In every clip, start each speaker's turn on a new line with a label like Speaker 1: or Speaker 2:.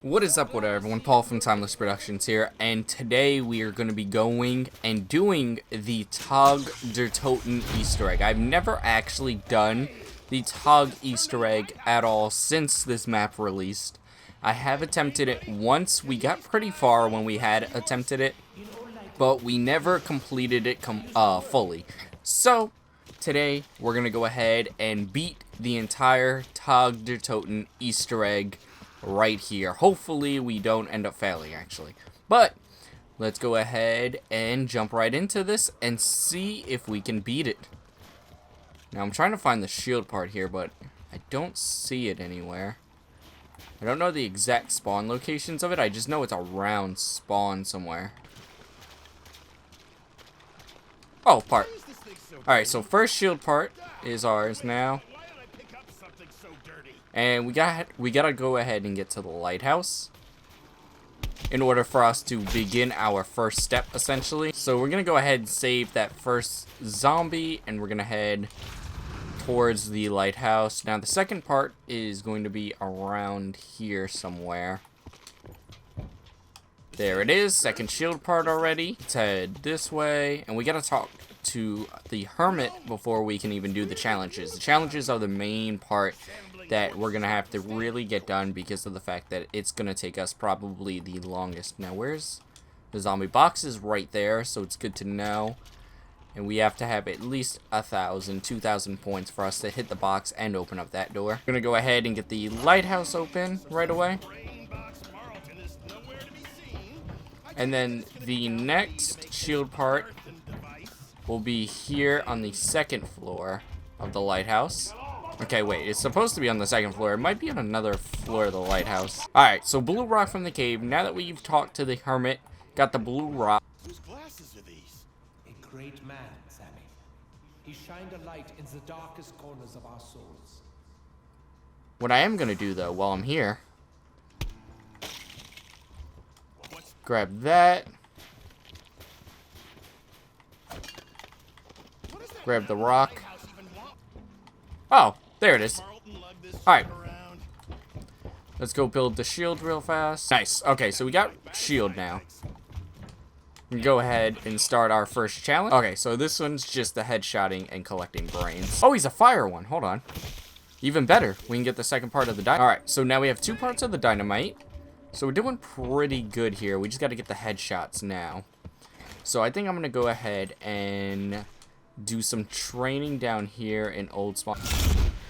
Speaker 1: What is up, everyone? Paul from Timeless Productions here, and today we are going to be going and doing the Tag der Toten Easter egg. I've never actually done the Tag Easter egg at all since this map released. I have attempted it once. We got pretty far when we had attempted it, but we never completed it fully. So today we're going to go ahead and beat the entire Tag der Toten Easter egg right here. Hopefully we don't end up failing, actually. But let's go ahead and jump right into this and see if we can beat it. Now I'm trying to find the shield part here, but I don't see it anywhere. I don't know the exact spawn locations of it. I just know it's around spawn somewhere. Oh, part. Alright, so first shield part is ours now. And we gotta go ahead and get to the lighthouse in order for us to begin our first step, essentially. So we're gonna go ahead and save that first zombie, and we're gonna head towards the lighthouse. Now the second part is going to be around here somewhere. There it is, second shield part already. Let's head this way, and we gotta talk to the hermit before we can even do the challenges. The challenges are the main part that we're gonna have to really get done because of the fact that it's gonna take us probably the longest. Now where's the zombie box? Is right there, so it's good to know. And we have to have at least 1,000, 2,000 points for us to hit the box and open up that door. We're gonna go ahead and get the lighthouse open right away. And then the next shield part will be here on the second floor of the lighthouse. Okay, wait, it's supposed to be on the second floor. It might be on another floor of the lighthouse. Alright, so blue rock from the cave. Now that we've talked to the hermit, got the blue rock.
Speaker 2: Whose glasses are these?
Speaker 3: A great man, Sammy. He shined a light in the darkest corners of our souls.
Speaker 1: What I am going to do, though, while I'm here, grab that. Grab the rock. Oh, there it is. Alright. Let's go build the shield real fast. Nice. Okay, so we got shield now. We can go ahead and start our first challenge. Okay, so this one's just the headshotting and collecting brains. Oh, he's a fire one. Hold on. Even better. We can get the second part of the dynamite. Alright, so now we have 2 parts of the dynamite. So we're doing pretty good here. We just got to get the headshots now. So I think I'm going to go ahead and do some training down here in old spawn.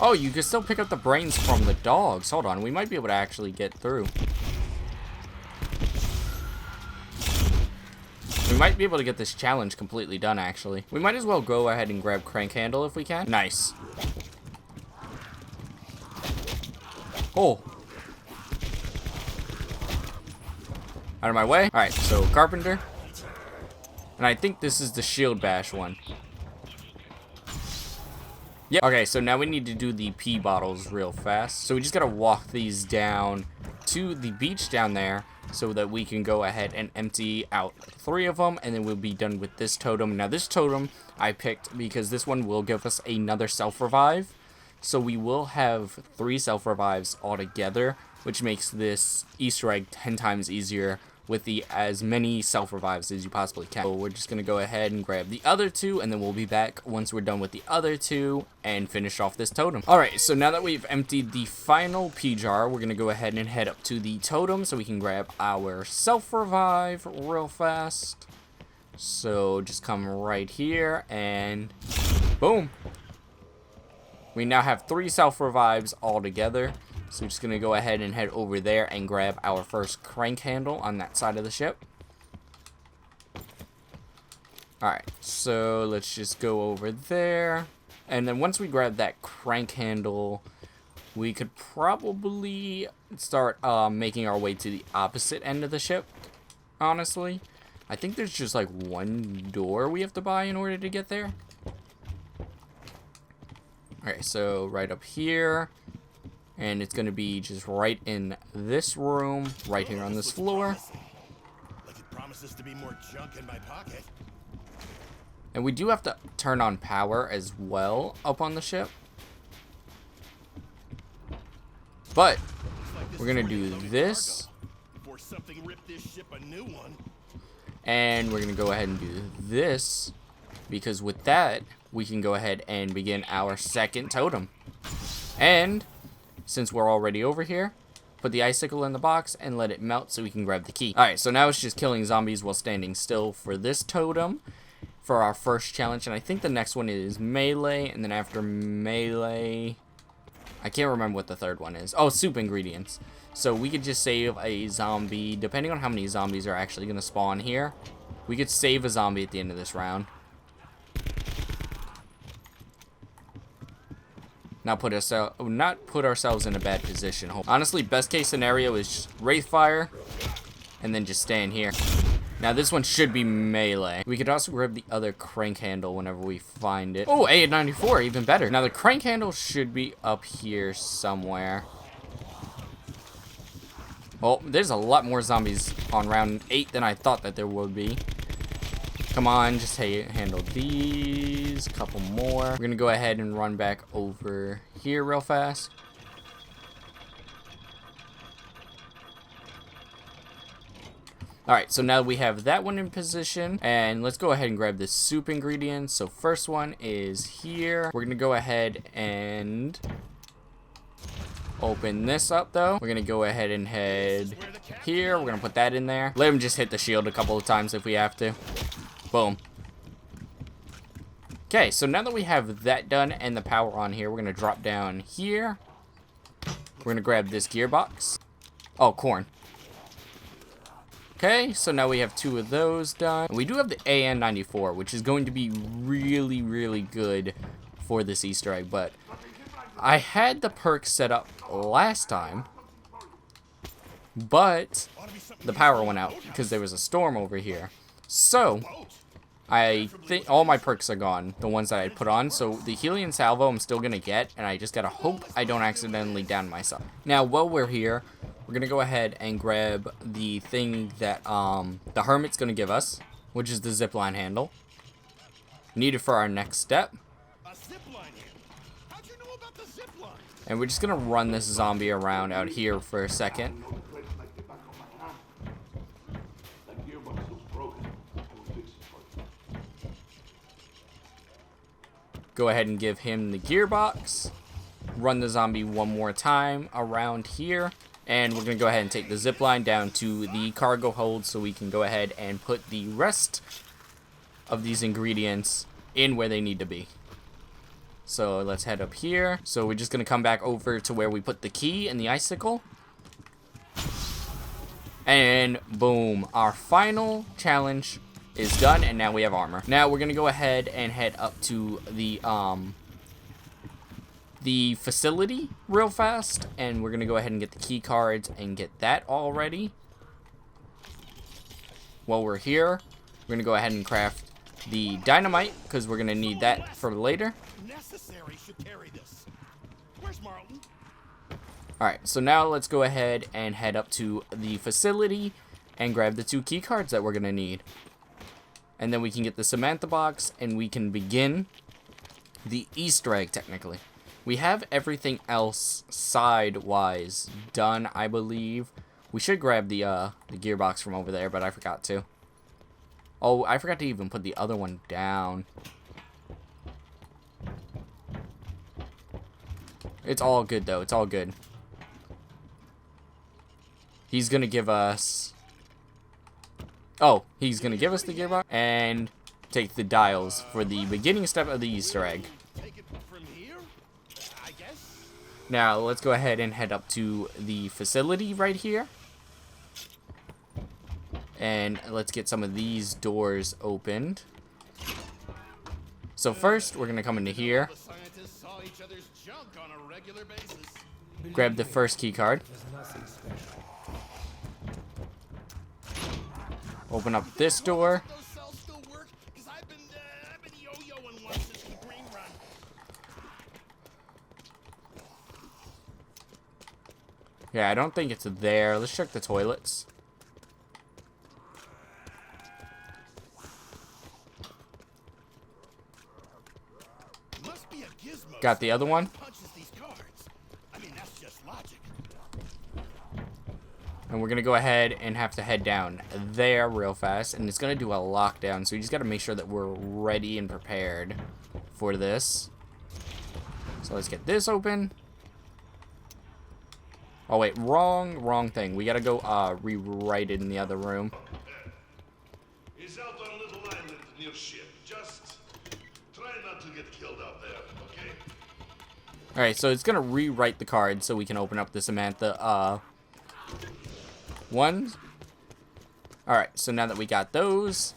Speaker 1: Oh, you can still pick up the brains from the dogs. Hold on, we might be able to actually get through. We might be able to get this challenge completely done, actually. We might as well go ahead and grab crank handle if we can. Nice. Oh. Out of my way. Alright, so carpenter. And I think this is the shield bash one. Yep. Okay, so now we need to do the pee bottles real fast. So we just gotta walk these down to the beach down there so that we can go ahead and empty out 3 of them, and then we'll be done with this totem. Now this totem I picked because this one will give us another self-revive. So we will have 3 self-revives altogether, which makes this Easter egg 10 times easier with as many self-revives as you possibly can. So we're just going to go ahead and grab the other 2, and then we'll be back once we're done with the other 2 and finish off this totem. Alright, so now that we've emptied the final pea jar, we're going to go ahead and head up to the totem so we can grab our self-revive real fast. So just come right here and boom. We now have 3 self-revives all together. So we're just going to go ahead and head over there and grab our first crank handle on that side of the ship. Alright, so let's just go over there. And then once we grab that crank handle, we could probably start making our way to the opposite end of the ship, honestly. I think there's just like 1 door we have to buy in order to get there. Alright, so right up here. And it's going to be just right in this room, right here on this floor.
Speaker 2: Like it promises to be more junk in my pocket.
Speaker 1: And we do have to turn on power as well up on the ship. But we're going to do this
Speaker 2: before something ripped this ship a new one.
Speaker 1: And we're going to go ahead and do this, because with that, we can go ahead and begin our second totem. And since we're already over here, put the icicle in the box and let it melt so we can grab the key. Alright, so now it's just killing zombies while standing still for this totem for our first challenge. And I think the next one is melee, and then after melee, I can't remember what the third one is. Oh, soup ingredients. So we could just save a zombie, depending on how many zombies are actually going to spawn here. We could save a zombie at the end of this round. Not put ourselves in a bad position. Honestly, best case scenario is just Wraith Fire and then just stand here. Now this one should be melee. We could also grab the other crank handle whenever we find it. Oh, A94, even better. Now the crank handle should be up here somewhere. Oh, there's a lot more zombies on round 8 than I thought that there would be. Come on, just handle these. Couple more. We're gonna go ahead and run back over here real fast. Alright, so now we have that one in position, and let's go ahead and grab the soup ingredients. So first one is here. We're gonna go ahead and open this up though. We're gonna go ahead and head here. We're gonna put that in there. Let him just hit the shield a couple of times if we have to. Boom. Okay, so now that we have that done and the power on here, we're gonna drop down here. We're gonna grab this gearbox. Oh, corn. Okay, so now we have 2 of those done. We do have the AN94, which is going to be really, really good for this Easter egg, but I had the perk set up last time, but the power went out because there was a storm over here. So I think all my perks are gone, the ones that I put on. So the Helium Salvo I'm still going to get, and I just got to hope I don't accidentally down myself. Now, while we're here, we're going to go ahead and grab the thing that the Hermit's going to give us, which is the zipline handle. Needed for our next step.
Speaker 2: A zipline here. How'd you know about the zipline?
Speaker 1: And we're just going to run this zombie around out here for a second. Go ahead and give him the gearbox. Run the zombie one more time around here. And we're going to go ahead and take the zip line down to the cargo hold so we can go ahead and put the rest of these ingredients in where they need to be. So let's head up here. So we're just going to come back over to where we put the key and the icicle. And boom, our final challenge is done, and now we have armor. Now we're going to go ahead and head up to the facility real fast, and we're gonna go ahead and get the key cards and get that all ready. While we're here, we're gonna go ahead and craft the dynamite because we're gonna need that for later.
Speaker 2: Necessary should carry this. Where's Marlton?
Speaker 1: Alright, so now let's go ahead and head up to the facility and grab the 2 key cards that we're gonna need. And then we can get the Samantha box and we can begin the Easter egg technically. We have everything else side-wise done, I believe. We should grab the gearbox from over there, but I forgot to. Oh, I forgot to even put the other one down. It's all good, though. It's all good. He's going to give us... Oh, he's going to give us the gearbox and take the dials for the beginning step of the Easter egg. Now, let's go ahead and head up to the facility right here. And let's get some of these doors opened. So first, we're going to come into here. Grab the first key card. Open up this door. Yeah, I don't think it's there. Let's check the toilets. Got the other one. And we're going to go ahead and have to head down there real fast. And it's going to do a lockdown. So we just got to make sure that we're ready and prepared for this. So let's get this open. Oh, wait. Wrong thing. We got to go rewrite it in the other room.
Speaker 4: He's out on a little island near ship. Just try not to get killed out there, okay?
Speaker 1: Alright, so it's going to rewrite the card so we can open up the Samantha ones. Alright, so now that we got those,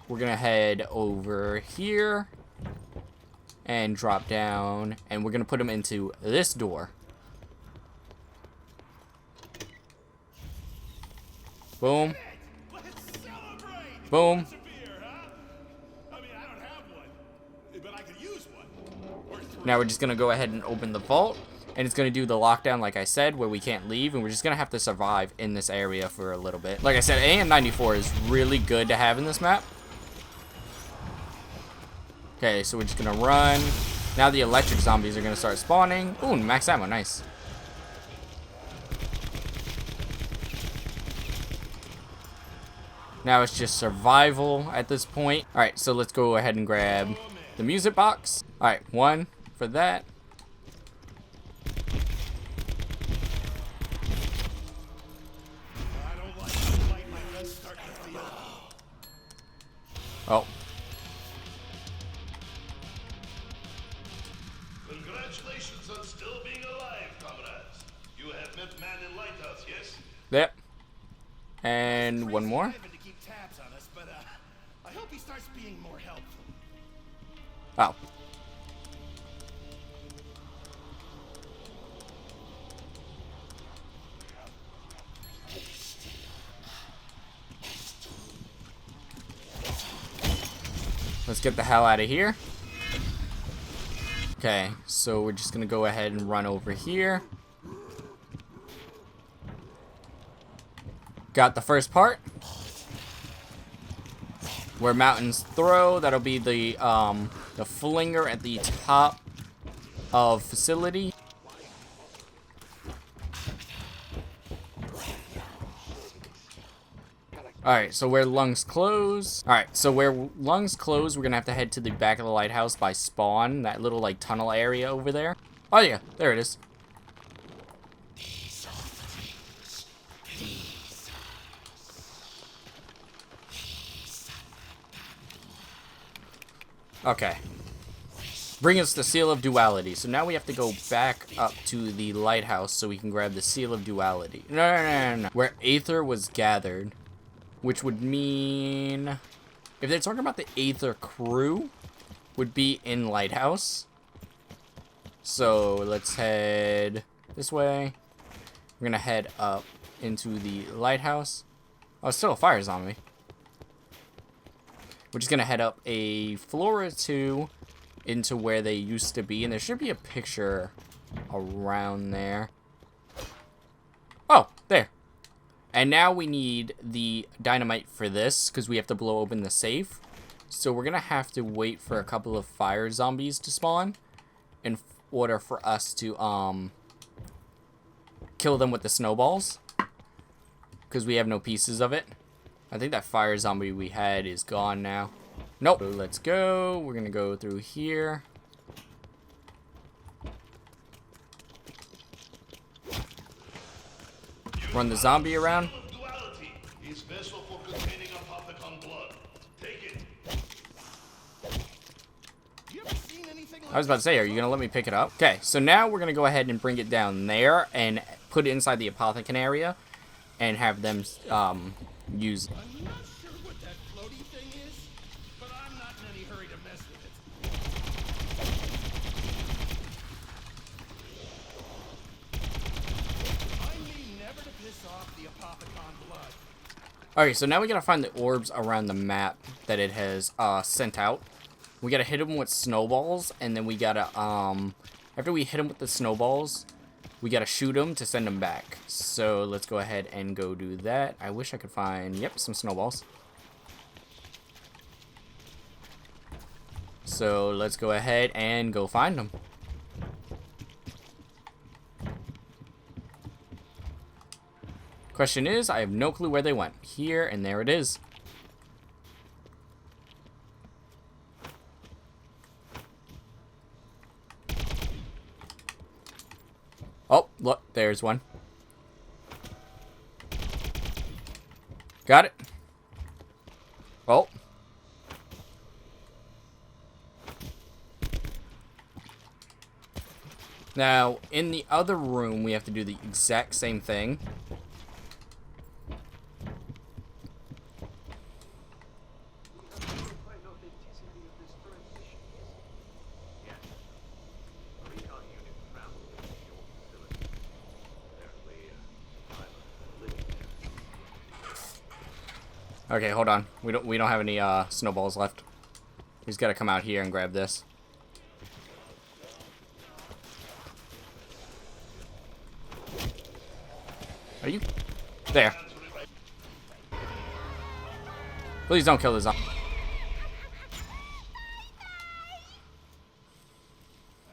Speaker 1: we're going to head over here and drop down, and we're going to put them into this door. Boom.
Speaker 2: Let's celebrate!
Speaker 1: Boom.
Speaker 2: What's a beer, huh? I mean, I don't have one, but I could use one. Or three.
Speaker 1: Now we're just going to go ahead and open the vault, and it's going to do the lockdown like I said, where we can't leave, and we're just going to have to survive in this area for a little bit. Like I said, AM94 is really good to have in this map. Okay, so we're just going to run. Now the electric zombies are going to start spawning. Ooh, max ammo, nice. Now it's just survival at this point. Alright, so let's go ahead and grab the music box. Alright, 1 for that.
Speaker 2: I don't like the light my gun's starting to feel.
Speaker 1: Oh,
Speaker 4: Congratulations on still being alive, comrades. You have met Man in Lighthouse, yes?
Speaker 1: yep. And one more.
Speaker 2: Ivan to keep tabs on us, but I hope he starts being more helpful.
Speaker 1: Oh. Let's get the hell out of here. Okay, so we're just gonna go ahead and run over here. Got the first part. Where mountains throw, that'll be the flinger at the top of facility. Alright, so where lungs close. Alright, so where lungs close, we're gonna have to head to the back of the lighthouse by spawn, that little like tunnel area over there. Oh yeah, there it is. Okay. Bring us the Seal of Duality. So now we have to go back up to the lighthouse so we can grab the Seal of Duality. No. Where Aether was gathered. Which would mean... if they're talking about the Aether crew, would be in Lighthouse. So let's head this way. We're gonna head up into the lighthouse. Oh, it's still a fire zombie. We're just gonna head up a floor or two into where they used to be, and there should be a picture around there. Oh, there. And now we need the dynamite for this, because we have to blow open the safe. So we're gonna have to wait for a couple of fire zombies to spawn in order for us to kill them with the snowballs, because we have no pieces of it. I think that fire zombie we had is gone now. Nope. So let's go. We're gonna go through here. Run the zombie around.
Speaker 4: Duality is vessel for containing apothecon blood. Take it.
Speaker 2: You ever seen anything like
Speaker 1: I was about to say, are you gonna let me pick it up? Okay, so now we're gonna go ahead and bring it down there and put it inside the apothecon area and have them use.
Speaker 2: I'm not sure what that floaty thing is, but I'm not in any hurry to mess with it. I mean never to piss off the apothecon blood.
Speaker 1: Alright, so now we gotta find the orbs around the map that it has sent out. We gotta hit them with snowballs, and then we gotta, after we hit them with the snowballs, we gotta shoot them to send them back. So let's go ahead and go do that. I wish I could find, yep, some snowballs. So let's go ahead and go find them. Question is, I have no clue where they went. Here, and there it is. Oh, look, there's one. Got it. Oh. Now, in the other room, we have to do the exact same thing. Okay, hold on. We don't have any snowballs left. He's got to come out here and grab this. Are you there? Please don't kill the zombie.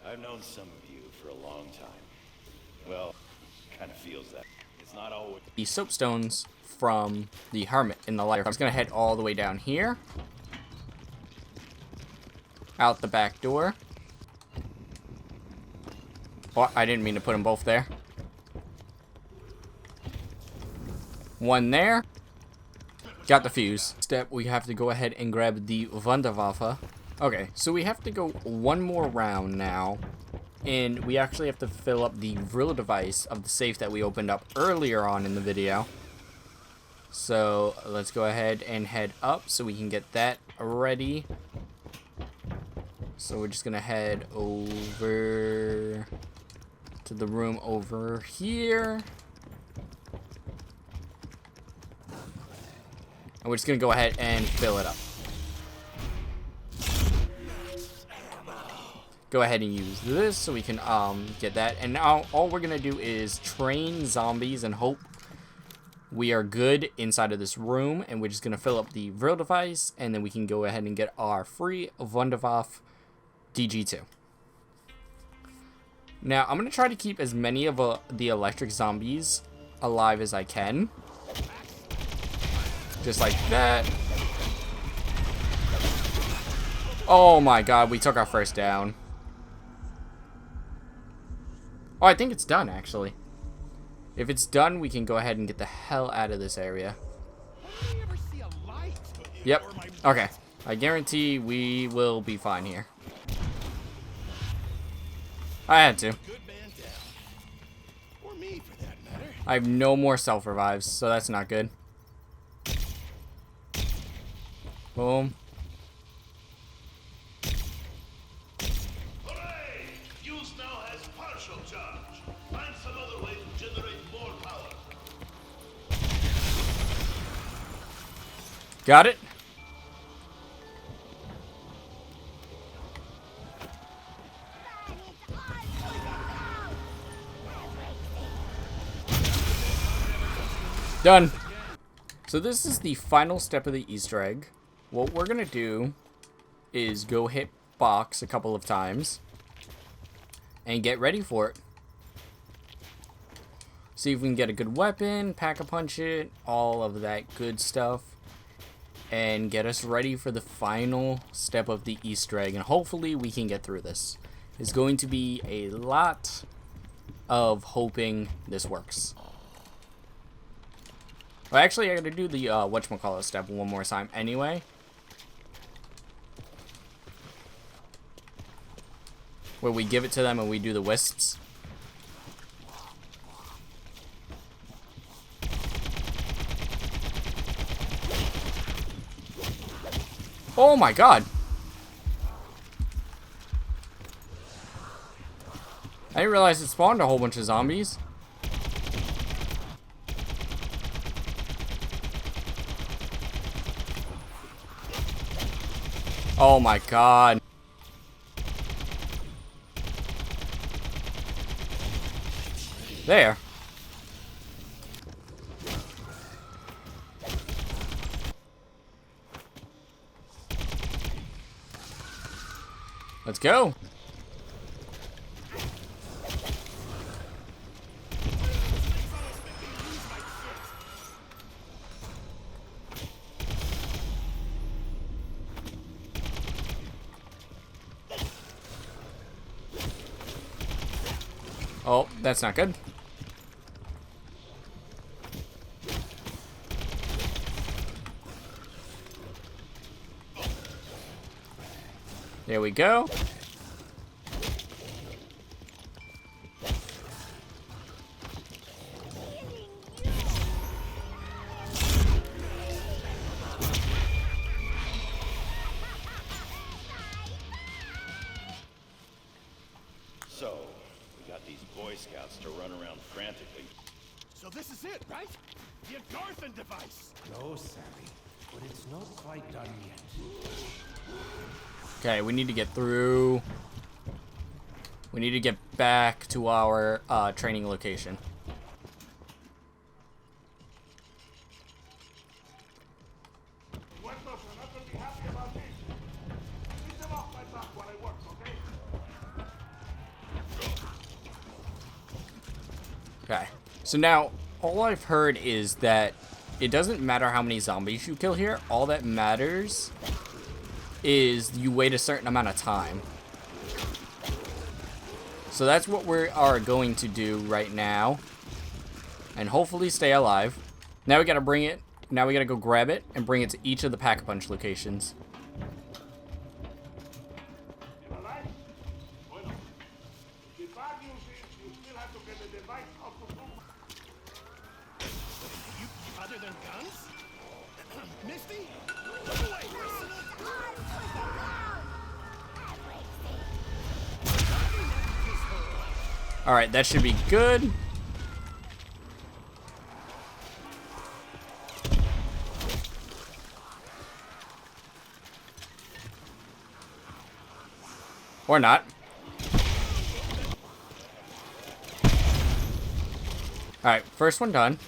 Speaker 5: I've known some of you for a long time. Well, kind of feels that. It's not always.
Speaker 1: The soapstones from the hermit in the light. I'm just gonna head all the way down here, out the back door. Oh, I didn't mean to put them both there. One there. Got the fuse. Step, we have to go ahead and grab the Wunderwaffe. Okay, so we have to go one more round now. And we actually have to fill up the drill device of the safe that we opened up earlier on in the video. So let's go ahead and head up so we can get that ready. So we're just going to head over to the room over here. And we're just going to go ahead and fill it up. Go ahead and use this so we can get that. And now all we're going to do is train zombies and hope we are good inside of this room. And we're just going to fill up the drill device. And then we can go ahead and get our free Wunderwaffe DG2. Now I'm going to try to keep as many of the electric zombies alive as I can. Just like that. Oh my god, we took our first down. Oh, I think it's done, actually. If it's done, we can go ahead and get the hell out of this area. Yep. Okay. I guarantee we will be fine here. I had to. I have no more self-revives, so that's not good. Boom.
Speaker 4: Hooray! Fuse now has partial charge. Find some other way to generate more power.
Speaker 1: Got it? Done. So this is the final step of the Easter egg. What we're gonna do is go hit box a couple of times and get ready for it. See if we can get a good weapon, pack-a-punch it, all of that good stuff, and get us ready for the final step of the Easter egg. And hopefully we can get through this. It's going to be a lot of hoping this works. Well, actually, I gotta do the whatchamacallit step one more time anyway. Where we give it to them and we do the wisps. Oh my god! I didn't realize it spawned a whole bunch of zombies. Oh my god. There. Let's go. Oh, that's not good. There we go.
Speaker 5: So, we got these Boy Scouts to run around frantically.
Speaker 2: So this is it, right? The Agarthan device.
Speaker 3: No, Sammy, but it's not quite done yet.
Speaker 1: Okay, we need to get through. We need to get back to our training location.
Speaker 4: Muertos are not going to be happy about this. Keep them off my back while I work, okay?
Speaker 1: Okay, so now all I've heard is that it doesn't matter how many zombies you kill here. All that matters is you wait a certain amount of time. So that's what we are going to do right now, and hopefully stay alive. Now we gotta bring it. Now we gotta go grab it and bring it to each of the Pack-a-Punch locations.
Speaker 4: You alive? Bueno. The bad news is you still have to get the device out of the room.
Speaker 2: You other than guns? Misty? Look away!
Speaker 1: All right, that should be good. Or not. All right, first one done.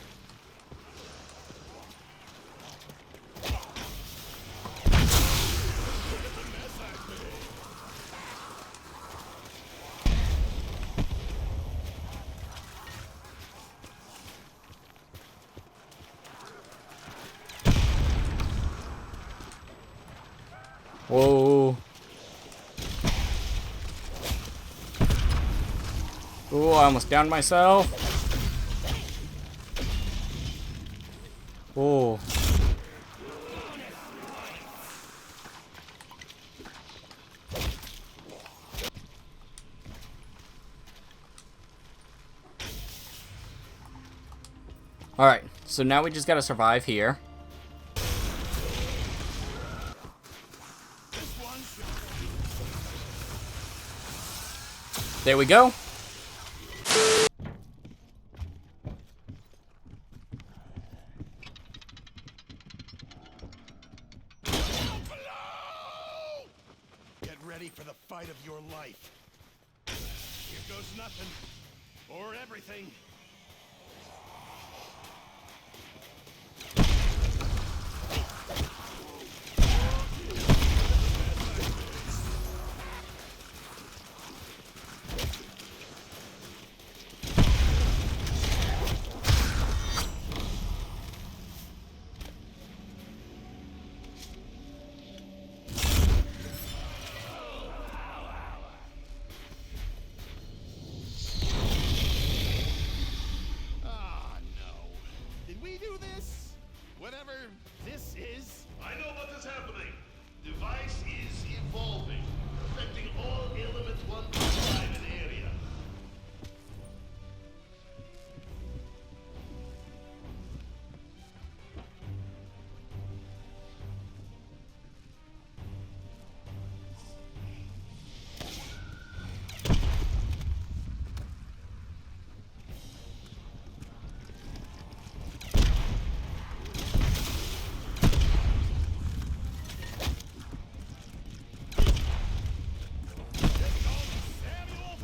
Speaker 1: Whoa. Ooh, I almost downed myself. Whoa. Alright, so now we just gotta survive here. There we go.
Speaker 2: Get ready for the fight of your life. Here goes nothing. Or everything. Ah, no. Did we do this? Whatever this is.
Speaker 4: I know what is happening. Device is evolving, affecting all element 1.5 in area.
Speaker 2: Samuel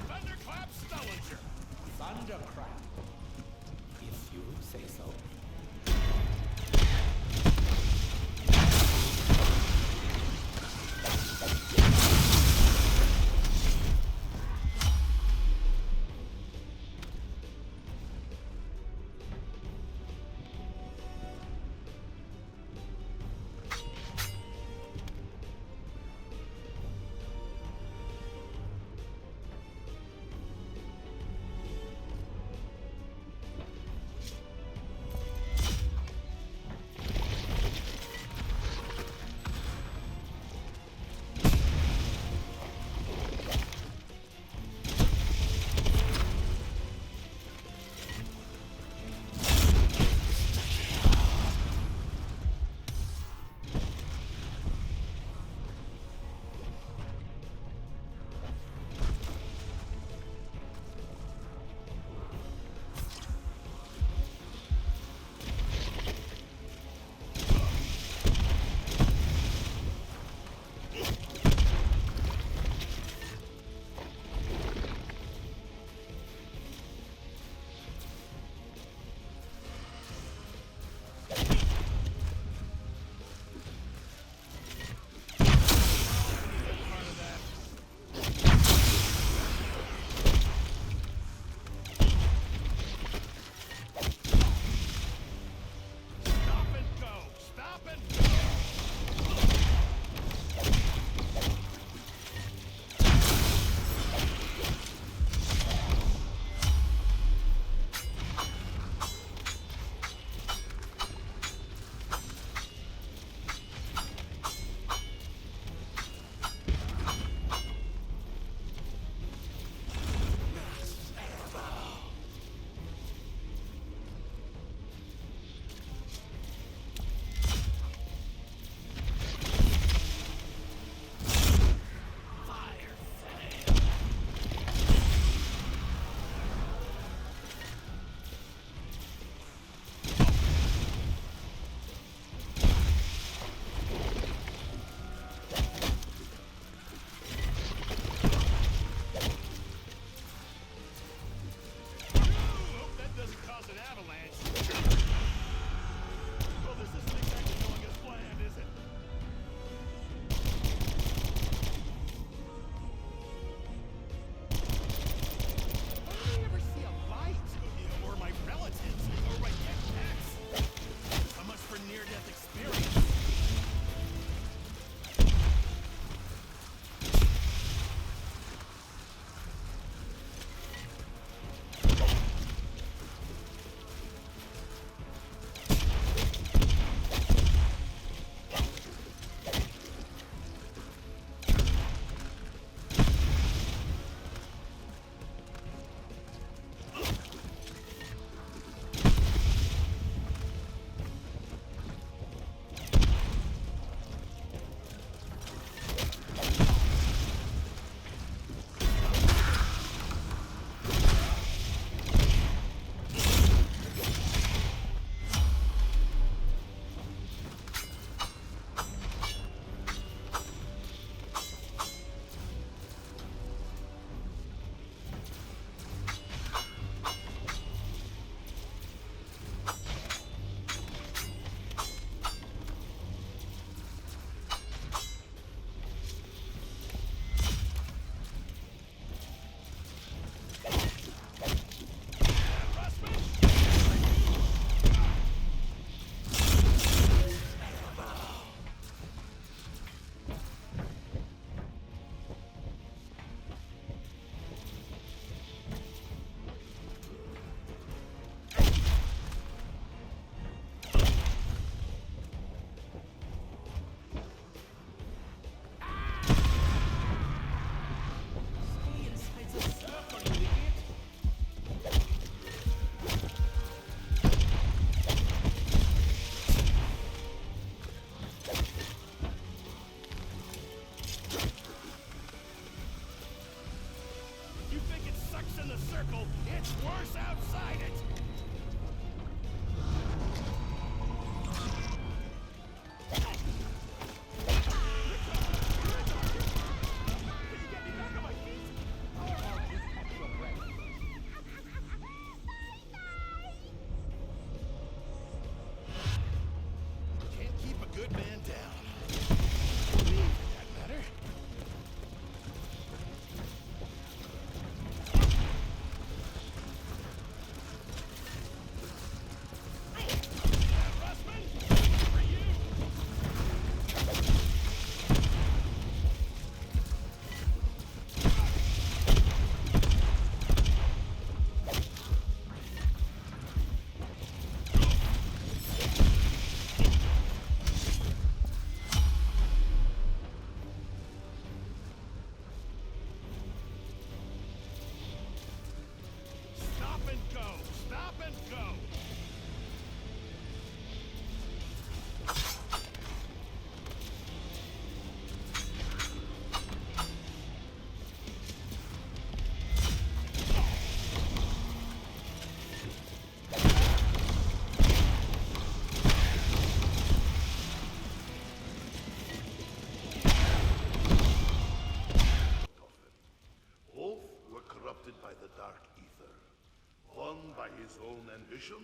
Speaker 4: mission,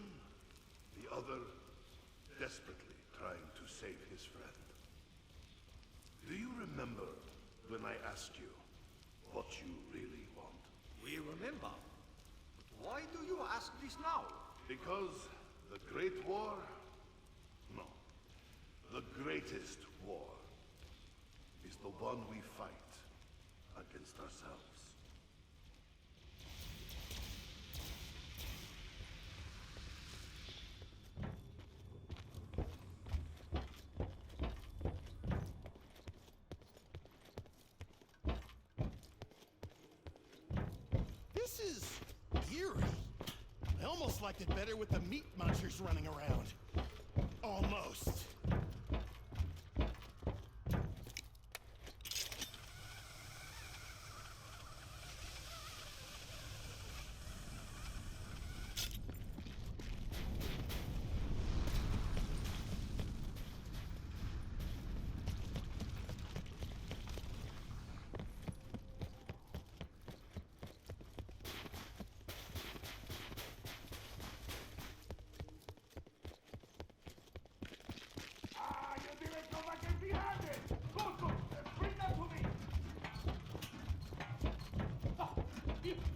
Speaker 4: the other desperately trying to save his friend. Do you remember when I asked you what you really want?
Speaker 6: We remember. Why do you ask this now?
Speaker 4: Because the Great War? No. The greatest war is the one we fight against ourselves.
Speaker 2: This is eerie. I almost liked it better with the meat munchers running around. Almost.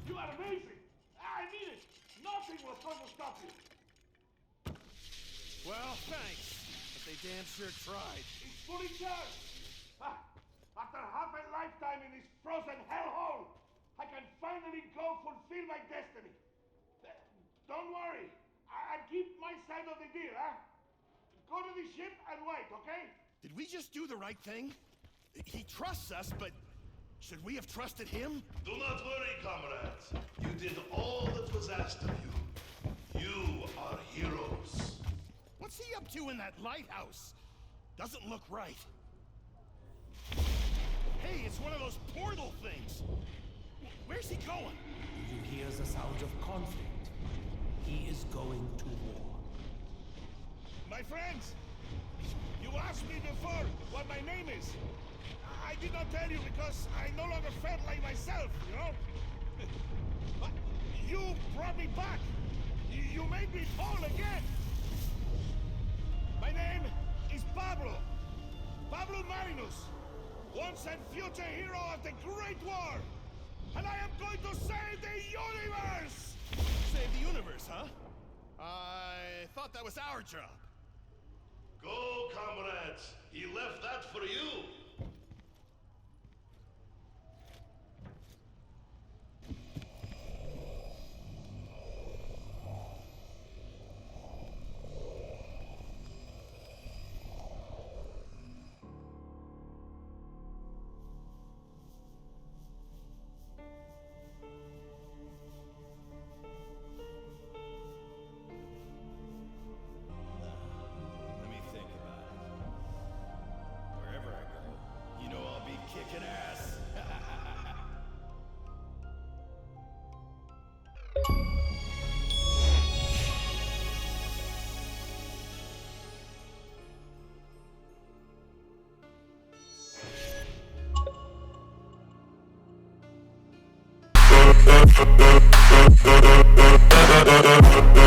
Speaker 4: You are amazing! I mean it! Nothing was going to stop you!
Speaker 2: Well, thanks. But they damn sure tried.
Speaker 4: It's fully charged! After half a lifetime in this frozen hellhole, I can finally go fulfill my destiny. Don't worry. I'll keep my side of the deal, huh? Go to the ship and wait, okay?
Speaker 2: Did we just do the right thing? He trusts us, but should we have trusted him?
Speaker 4: Do not worry, comrades. You did all that was asked of you. You are heroes.
Speaker 2: What's he up to in that lighthouse? Doesn't look right. Hey, it's one of those portal things. Where's he going?
Speaker 3: Do you hear the sound of conflict? He is going to war.
Speaker 2: My friends, you asked me before what my name is. I did not tell you because I no longer felt like myself, you know? But you brought me back. You made me whole again. My name is Pablo. Pablo Marinus. Once and future hero of the Great War. And I am going to save the universe! Save the universe, huh? I thought that was our job.
Speaker 4: Go, comrades. He left that for you.
Speaker 5: Let me think about it. Wherever I go, you know I'll be kicking ass.
Speaker 7: Thank you.